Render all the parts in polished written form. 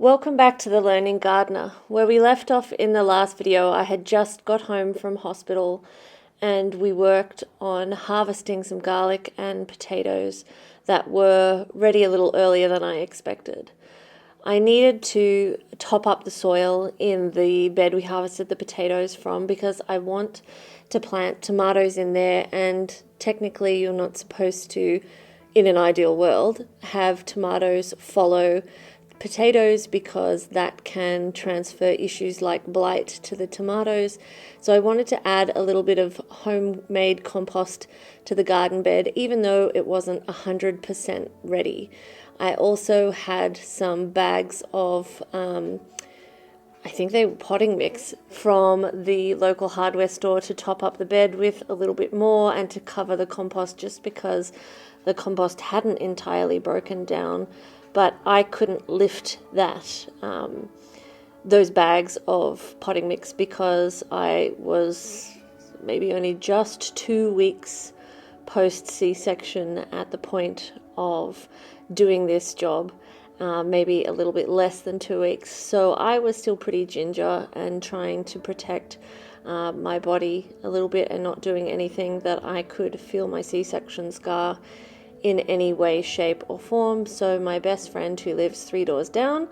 Welcome back to The Learning Gardener. Where we left off in the last video, I had just got home from hospital and we worked on harvesting some garlic and potatoes that were ready a little earlier than I expected. I needed to top up the soil in the bed we harvested the potatoes from because I want to plant tomatoes in there, and technically you're not supposed to, in an ideal world, have tomatoes follow potatoes because that can transfer issues like blight to the tomatoes. So I wanted to add a little bit of homemade compost to the garden bed, even though it wasn't 100% ready. I also had some bags of, I think they were potting mix from the local hardware store to top up the bed with a little bit more and to cover the compost, just because the compost hadn't entirely broken down. But I couldn't lift those bags of potting mix because I was maybe only just 2 weeks post C-section at the point of doing this job, maybe a little bit less than 2 weeks. So I was still pretty ginger and trying to protect my body a little bit and not doing anything that I could feel my C-section scar in any way, shape or form. So my best friend, who lives 3 doors down,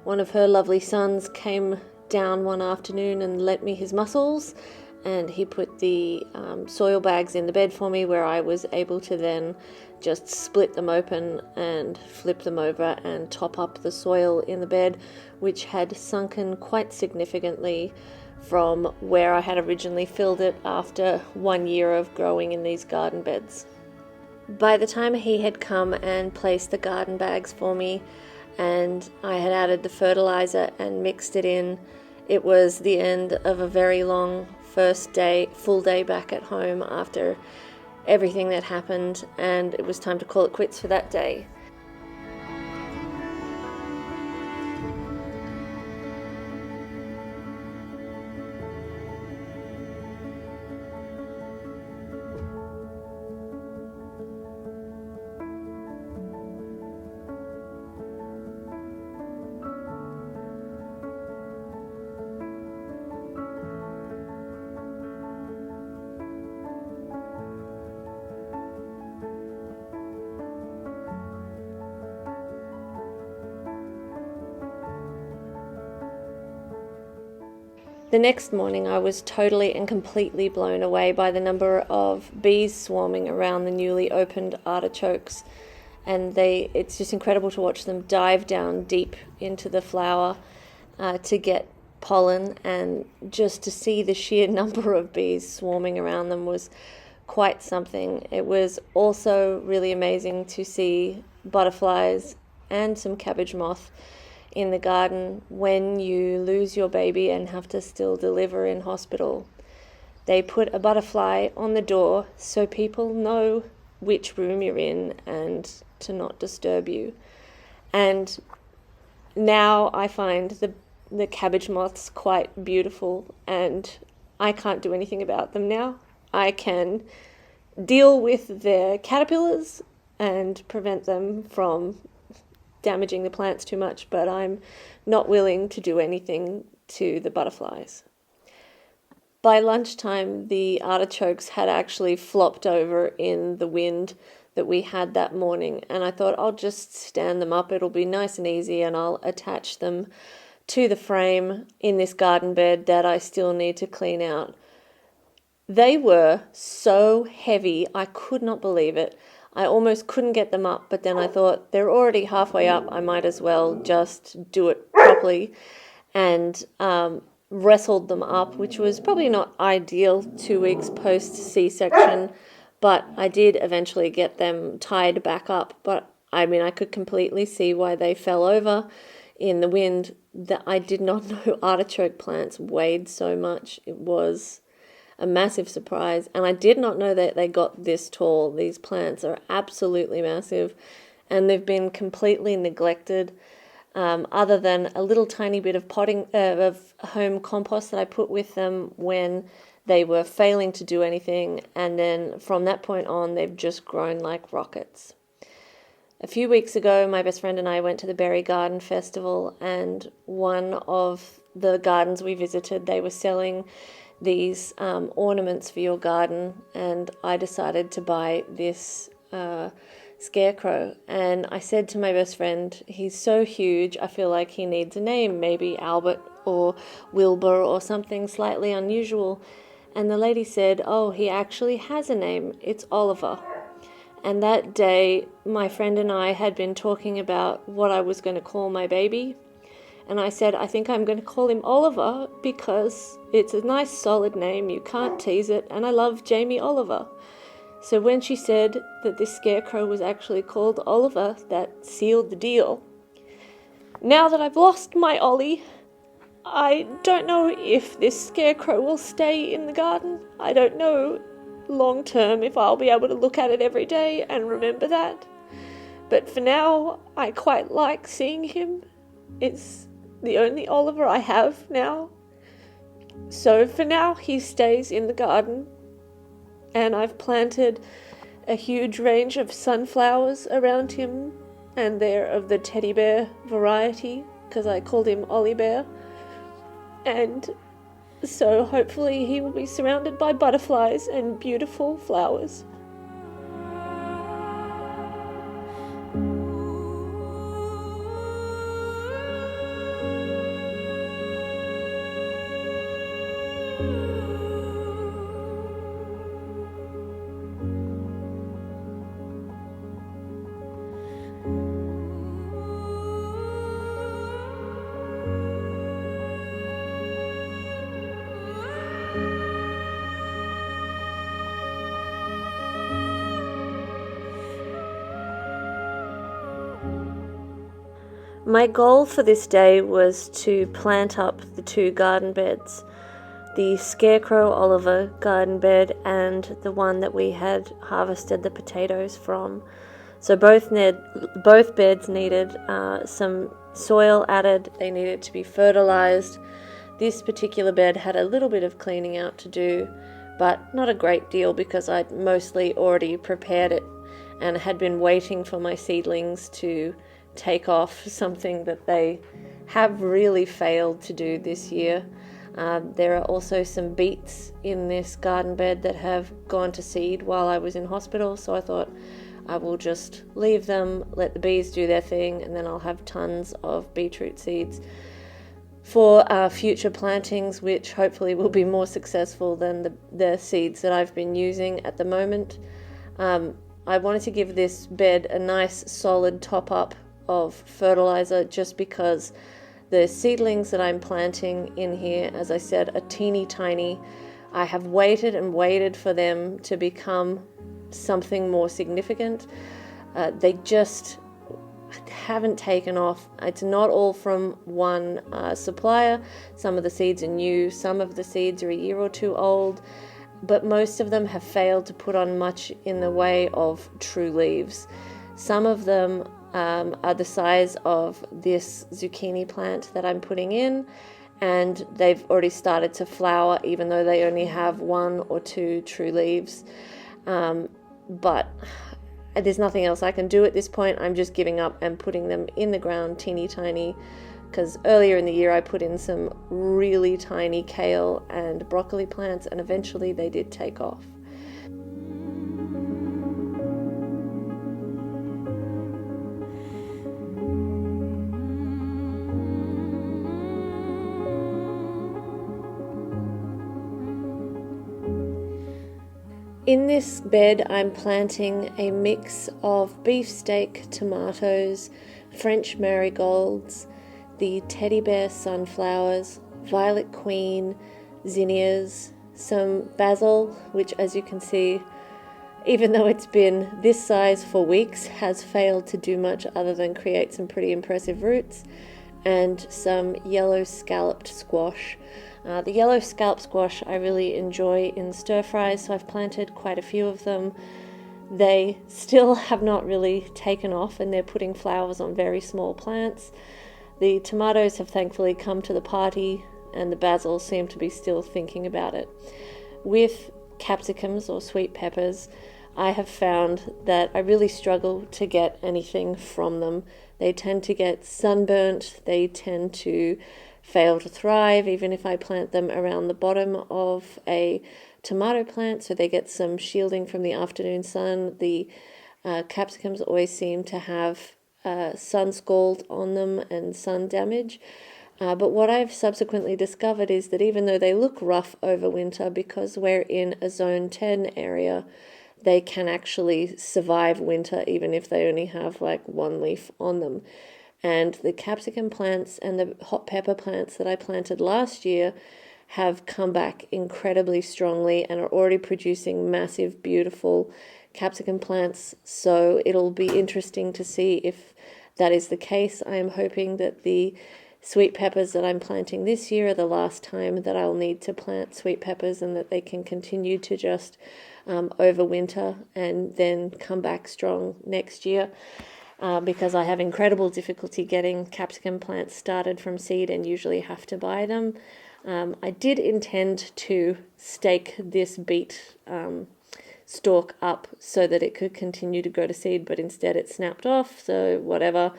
one of her lovely sons came down one afternoon and lent me his muscles, and he put the soil bags in the bed for me, where I was able to then just split them open and flip them over and top up the soil in the bed, which had sunken quite significantly from where I had originally filled it after 1 year of growing in these garden beds. By the time he had come and placed the garden bags for me and I had added the fertilizer and mixed it in, it was the end of a very long first day, full day back at home after everything that happened, and it was time to call it quits for that day. The next morning I was totally and completely blown away by the number of bees swarming around the newly opened artichokes, and it's just incredible to watch them dive down deep into the flower to get pollen, and just to see the sheer number of bees swarming around them was quite something. It was also really amazing to see butterflies and some cabbage moth in the garden when you lose your baby and have to still deliver in hospital. They put a butterfly on the door so people know which room you're in and to not disturb you. And now I find the cabbage moths quite beautiful, and I can't do anything about them now. I can deal with their caterpillars and prevent them from damaging the plants too much, but I'm not willing to do anything to the butterflies. By lunchtime, the artichokes had actually flopped over in the wind that we had that morning, and I thought I'll just stand them up. It'll be nice and easy, and I'll attach them to the frame in this garden bed that I still need to clean out. They were so heavy, I could not believe it. I almost couldn't get them up, but then I thought they're already halfway up. I might as well just do it properly, and wrestled them up, which was probably not ideal 2 weeks post C-section, but I did eventually get them tied back up. But I mean, I could completely see why they fell over in the wind. That I did not know artichoke plants weighed so much. It was a massive surprise, and I did not know that they got this tall. These plants are absolutely massive, and they've been completely neglected, other than a little tiny bit of potting of home compost that I put with them when they were failing to do anything, and then from that point on they've just grown like rockets. A few weeks ago, my best friend and I went to the Berry Garden Festival, and one of the gardens we visited, they were selling these ornaments for your garden, and I decided to buy this scarecrow. And I said to my best friend, he's so huge, I feel like he needs a name, maybe Albert or Wilbur or something slightly unusual. And the lady said, oh, he actually has a name, it's Oliver. And that day, my friend and I had been talking about what I was going to call my baby. And I said, I think I'm going to call him Oliver because it's a nice solid name, you can't tease it, and I love Jamie Oliver. So when she said that this scarecrow was actually called Oliver, that sealed the deal. Now that I've lost my Ollie, I don't know if this scarecrow will stay in the garden. I don't know long term if I'll be able to look at it every day and remember that. But for now, I quite like seeing him. It's the only Oliver I have now. So for now, he stays in the garden. And I've planted a huge range of sunflowers around him. And they're of the teddy bear variety, because I called him Ollie Bear. And so hopefully he will be surrounded by butterflies and beautiful flowers. My goal for this day was to plant up the two garden beds, the Scarecrow Oliver garden bed and the one that we had harvested the potatoes from. So both beds needed some soil added, they needed to be fertilized. This particular bed had a little bit of cleaning out to do, but not a great deal because I'd mostly already prepared it and had been waiting for my seedlings to take off, something that they have really failed to do this year. There are also some beets in this garden bed that have gone to seed while I was in hospital, so I thought I will just leave them, let the bees do their thing, and then I'll have tons of beetroot seeds for future plantings, which hopefully will be more successful than the seeds that I've been using at the moment. I wanted to give this bed a nice solid top up of fertilizer just because the seedlings that I'm planting in here, as I said, are teeny tiny. I have waited and waited for them to become something more significant. They just haven't taken off. It's not all from one supplier. Some of the seeds are new, some of the seeds are a year or two old, but most of them have failed to put on much in the way of true leaves. Some of them are the size of this zucchini plant that I'm putting in, and they've already started to flower even though they only have one or two true leaves. But there's nothing else I can do at this point. I'm just giving up and putting them in the ground teeny tiny, because earlier in the year I put in some really tiny kale and broccoli plants, and eventually they did take off. In this bed, I'm planting a mix of beefsteak, tomatoes, French marigolds, the teddy bear sunflowers, violet queen, zinnias, some basil, which, as you can see, even though it's been this size for weeks, has failed to do much other than create some pretty impressive roots, and some yellow scalloped squash. The yellow scallop squash I really enjoy in stir fries, so I've planted quite a few of them. They still have not really taken off, and they're putting flowers on very small plants. The tomatoes have thankfully come to the party, and the basil seem to be still thinking about it. With capsicums or sweet peppers, I have found that I really struggle to get anything from them. They tend to get sunburnt, they tend to fail to thrive, even if I plant them around the bottom of a tomato plant, so they get some shielding from the afternoon sun. The capsicums always seem to have sun scald on them and sun damage. But what I've subsequently discovered is that even though they look rough over winter, because we're in a zone 10 area, they can actually survive winter even if they only have like one leaf on them. And the capsicum plants and the hot pepper plants that I planted last year have come back incredibly strongly and are already producing massive, beautiful capsicum plants. So it'll be interesting to see if that is the case. I am hoping that the sweet peppers that I'm planting this year are the last time that I'll need to plant sweet peppers, and that they can continue to just overwinter and then come back strong next year. Because I have incredible difficulty getting capsicum plants started from seed and usually have to buy them. I did intend to stake this beet stalk up so that it could continue to grow to seed, but instead it snapped off, so whatever.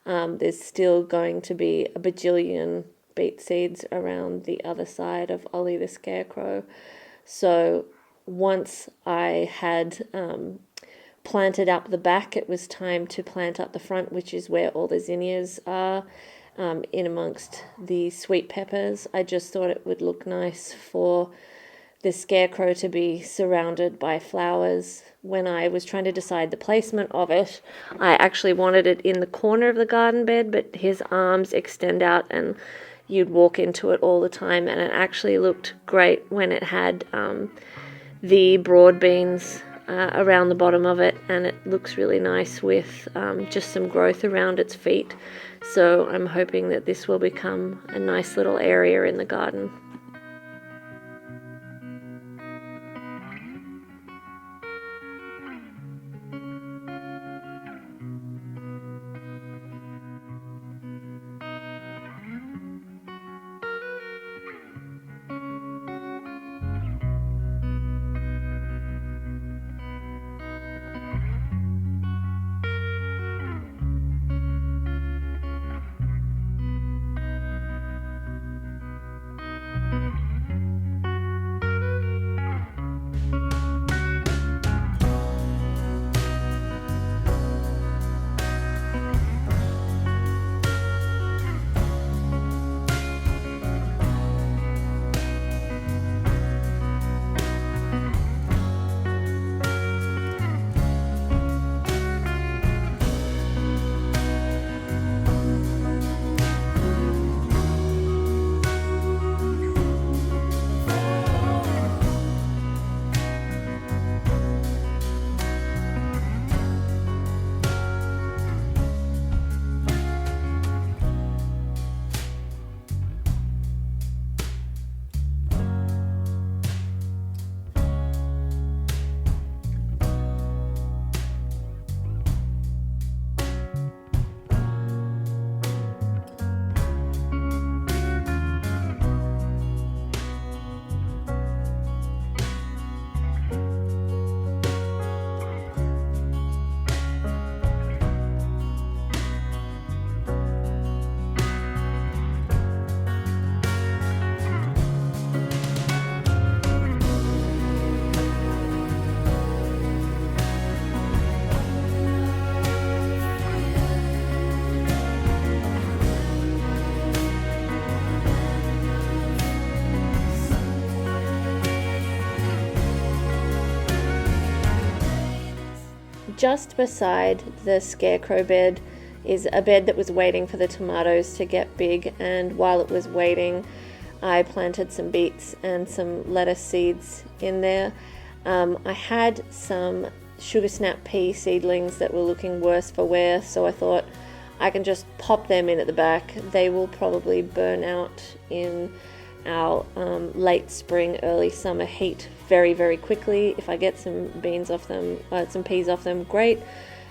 There's still going to be a bajillion beet seeds around the other side of Ollie the Scarecrow. So once I had planted up the back, it was time to plant up the front, which is where all the zinnias are, in amongst the sweet peppers. I just thought it would look nice for the scarecrow to be surrounded by flowers. When I was trying to decide the placement of it, I actually wanted it in the corner of the garden bed, but his arms extend out and you'd walk into it all the time, and it actually looked great when it had the broad beans around the bottom of it, and it looks really nice with just some growth around its feet. So I'm hoping that this will become a nice little area in the garden. Just beside the scarecrow bed is a bed that was waiting for the tomatoes to get big, and while it was waiting, I planted some beets and some lettuce seeds in there. I had some sugar snap pea seedlings that were looking worse for wear, so I thought I can just pop them in at the back. They will probably burn out in our late spring, early summer heat very, very quickly. If I get some beans off them, some peas off them, great.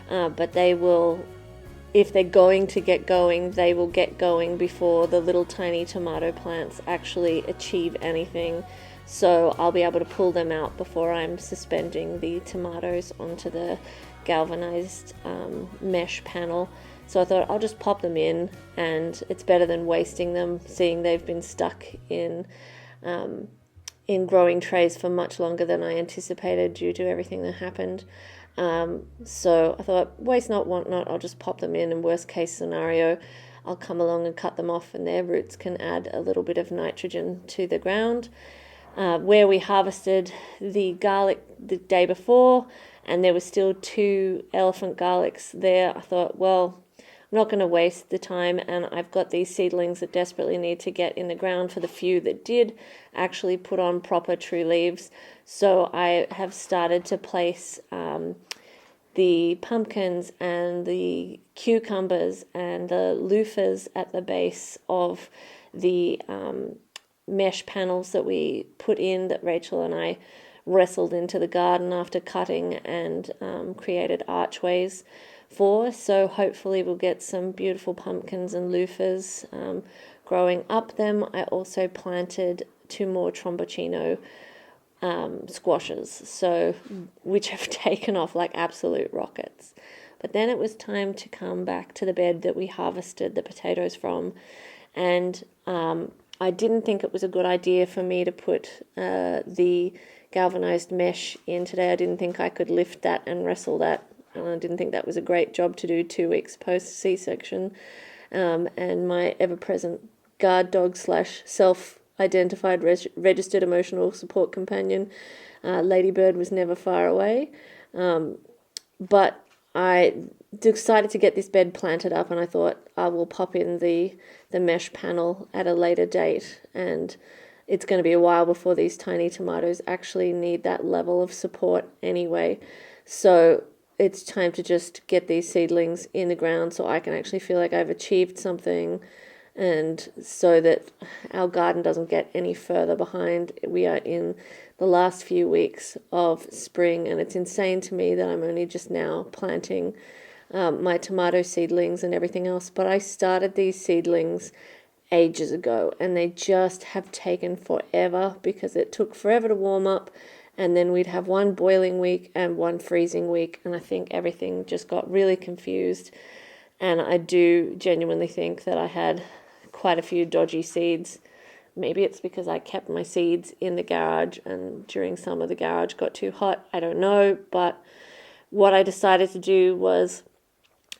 But they will, if they're going to get going, they will get going before the little tiny tomato plants actually achieve anything. so I'll be able to pull them out before I'm suspending the tomatoes onto the galvanized mesh panel. So I thought I'll just pop them in, and it's better than wasting them, seeing they've been stuck in growing trays for much longer than I anticipated due to everything that happened. So I thought, waste not, want not, I'll just pop them in, and worst case scenario, I'll come along and cut them off, and their roots can add a little bit of nitrogen to the ground. Where we harvested the garlic the day before, and there were still 2 elephant garlics there, I thought, well, I'm not going to waste the time, and I've got these seedlings that desperately need to get in the ground for the few that did actually put on proper true leaves. So I have started to place the pumpkins and the cucumbers and the loofahs at the base of the mesh panels that we put in, that Rachel and I wrestled into the garden after cutting and created archways for. So hopefully we'll get some beautiful pumpkins and loofahs growing up them. I also planted 2 more tromboncino squashes, so which have taken off like absolute rockets. But then it was time to come back to the bed that we harvested the potatoes from, and I didn't think it was a good idea for me to put the galvanized mesh in today. I didn't think I could lift that and wrestle that. I didn't think that was a great job to do 2 weeks post C-section. And my ever-present guard dog / self-identified registered emotional support companion, Ladybird, was never far away. But I decided to get this bed planted up, and I thought I will pop in the mesh panel at a later date, and it's going to be a while before these tiny tomatoes actually need that level of support anyway. So it's time to just get these seedlings in the ground so I can actually feel like I've achieved something, and so that our garden doesn't get any further behind. We are in the last few weeks of spring, and it's insane to me that I'm only just now planting my tomato seedlings and everything else. But I started these seedlings ages ago, and they just have taken forever because it took forever to warm up, and then we'd have 1 boiling week and 1 freezing week, and I think everything just got really confused. And I do genuinely think that I had quite a few dodgy seeds. Maybe it's because I kept my seeds in the garage, and during summer the garage got too hot. I don't know, but what I decided to do was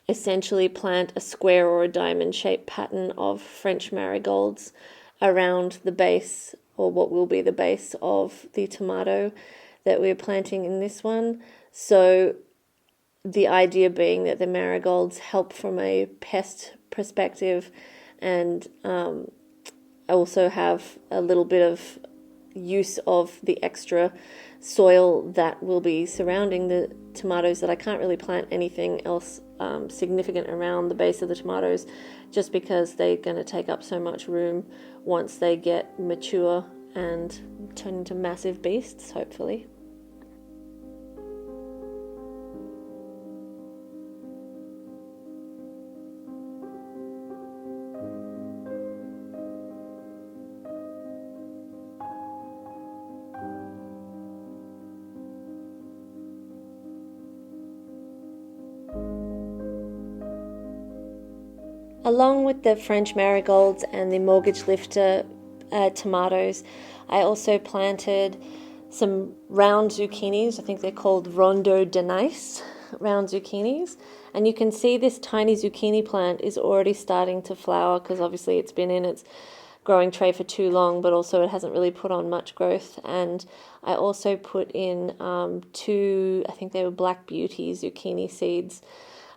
essentially plant a square or a diamond shaped pattern of French marigolds around the base, or what will be the base of the tomato that we're planting in this one. So the idea being that the marigolds help from a pest perspective, and also have a little bit of use of the extra soil that will be surrounding the tomatoes, that I can't really plant anything else significant around the base of the tomatoes, just because they're going to take up so much room once they get mature and turn into massive beasts, hopefully. Along with the French marigolds and the mortgage lifter tomatoes, I also planted some round zucchinis. I think they're called Rondo de Nice round zucchinis. And you can see this tiny zucchini plant is already starting to flower, because obviously it's been in its growing tray for too long, but also it hasn't really put on much growth. And I also put in 2, I think they were Black Beauty zucchini seeds.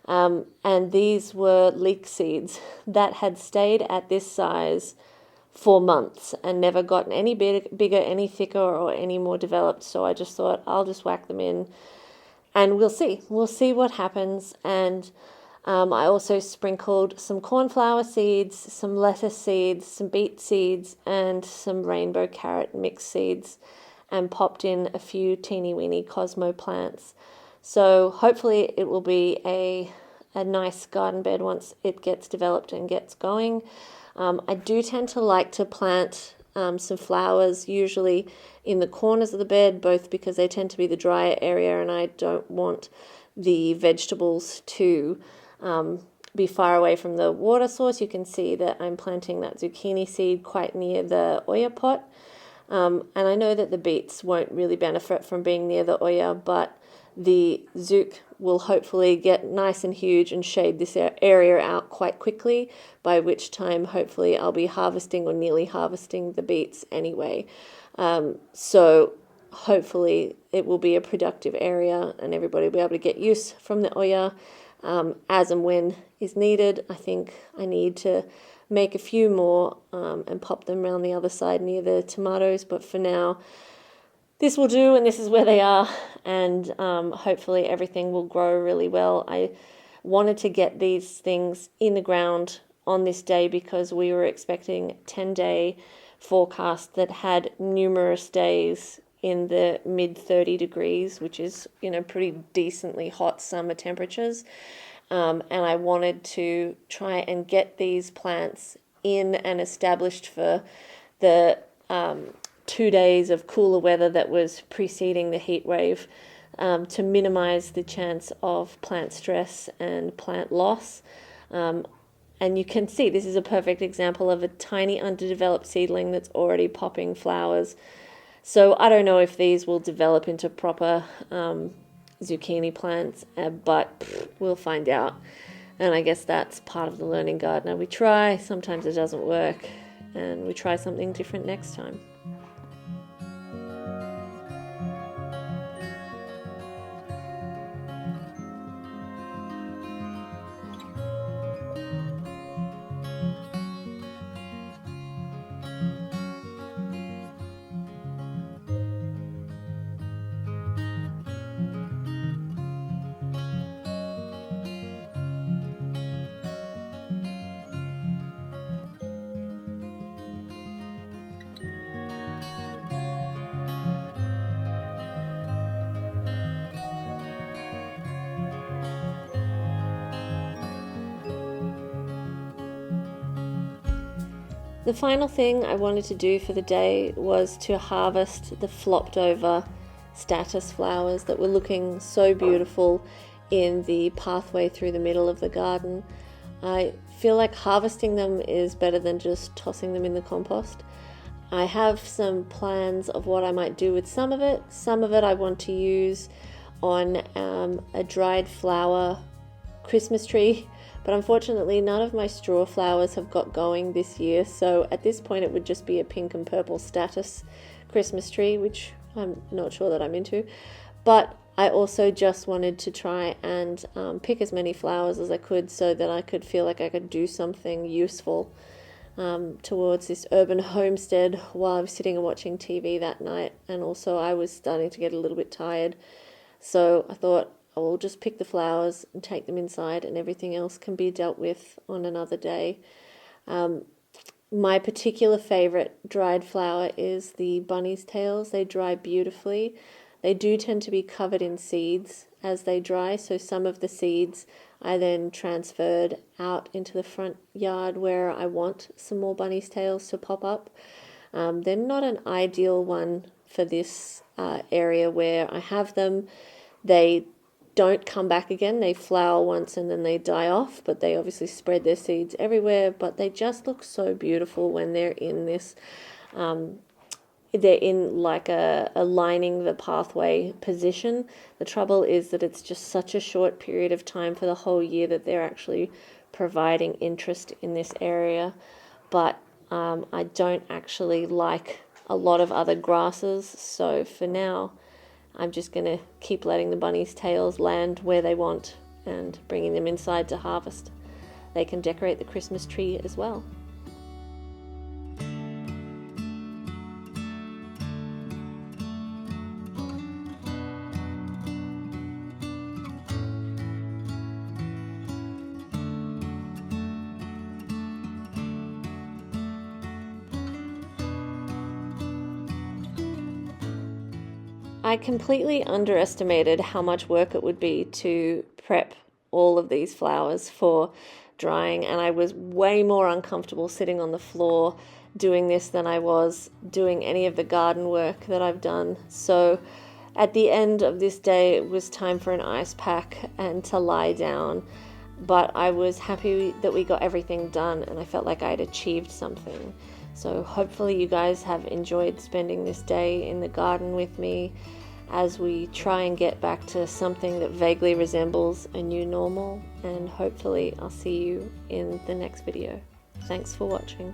And these were leek seeds that had stayed at this size for months and never gotten any bigger, any thicker, or any more developed. So I just thought I'll just whack them in, and we'll see what happens. And I also sprinkled some cornflower seeds, some lettuce seeds, some beet seeds, and some rainbow carrot mix seeds, and popped in a few teeny weeny Cosmo plants. So hopefully it will be a nice garden bed once it gets developed and gets going. I do tend to like to plant some flowers, usually in the corners of the bed, both because they tend to be the drier area and I don't want the vegetables to be far away from the water source. You can see that I'm planting that zucchini seed quite near the Oya pot. And I know that the beets won't really benefit from being near the Oya, but the zook will hopefully get nice and huge and shade this area out quite quickly, by which time hopefully I'll be harvesting or nearly harvesting the beets anyway. So hopefully it will be a productive area and everybody will be able to get use from the Oya as and when is needed. I think I need to make a few more and pop them around the other side near the tomatoes, but for now this will do, and this is where they are, and hopefully everything will grow really well. I wanted to get these things in the ground on this day because we were expecting a 10-day forecast that had numerous days in the mid 30 degrees, which is, pretty decently hot summer temperatures. And I wanted to try and get these plants in and established for the 2 days of cooler weather that was preceding the heat wave, to minimize the chance of plant stress and plant loss. And you can see this is a perfect example of a tiny underdeveloped seedling that's already popping flowers. So I don't know if these will develop into proper zucchini plants, but we'll find out. And I guess that's part of the learning gardener. We try, sometimes it doesn't work, and we try something different next time. The final thing I wanted to do for the day was to harvest the flopped over statice flowers that were looking so beautiful in the pathway through the middle of the garden. I feel like harvesting them is better than just tossing them in the compost. I have some plans of what I might do with some of it. Some of it I want to use on a dried flower Christmas tree, but unfortunately none of my straw flowers have got going this year, so at this point it would just be a pink and purple statice Christmas tree, which I'm not sure that I'm into. But I also just wanted to try and pick as many flowers as I could so that I could feel like I could do something useful towards this urban homestead while I was sitting and watching TV that night. And also I was starting to get a little bit tired, so I thought I will just pick the flowers and take them inside, and everything else can be dealt with on another day. My particular favourite dried flower is the bunny's tails. They dry beautifully. They do tend to be covered in seeds as they dry, so some of the seeds I then transferred out into the front yard where I want some more bunny's tails to pop up. They're not an ideal one for this area where I have them. They don't come back again. They flower once and then they die off, but they obviously spread their seeds everywhere. But they just look so beautiful when they're in this, they're in like a lining the pathway position. The trouble is that it's just such a short period of time for the whole year that they're actually providing interest in this area. But I don't actually like a lot of other grasses, so for now I'm just going to keep letting the bunny's tails land where they want and bringing them inside to harvest. They can decorate the Christmas tree as well. I completely underestimated how much work it would be to prep all of these flowers for drying, and I was way more uncomfortable sitting on the floor doing this than I was doing any of the garden work that I've done. So at the end of this day, it was time for an ice pack and to lie down. But I was happy that we got everything done, and I felt like I'd achieved something. So hopefully you guys have enjoyed spending this day in the garden with me as we try and get back to something that vaguely resembles a new normal. And hopefully I'll see you in the next video. Thanks for watching.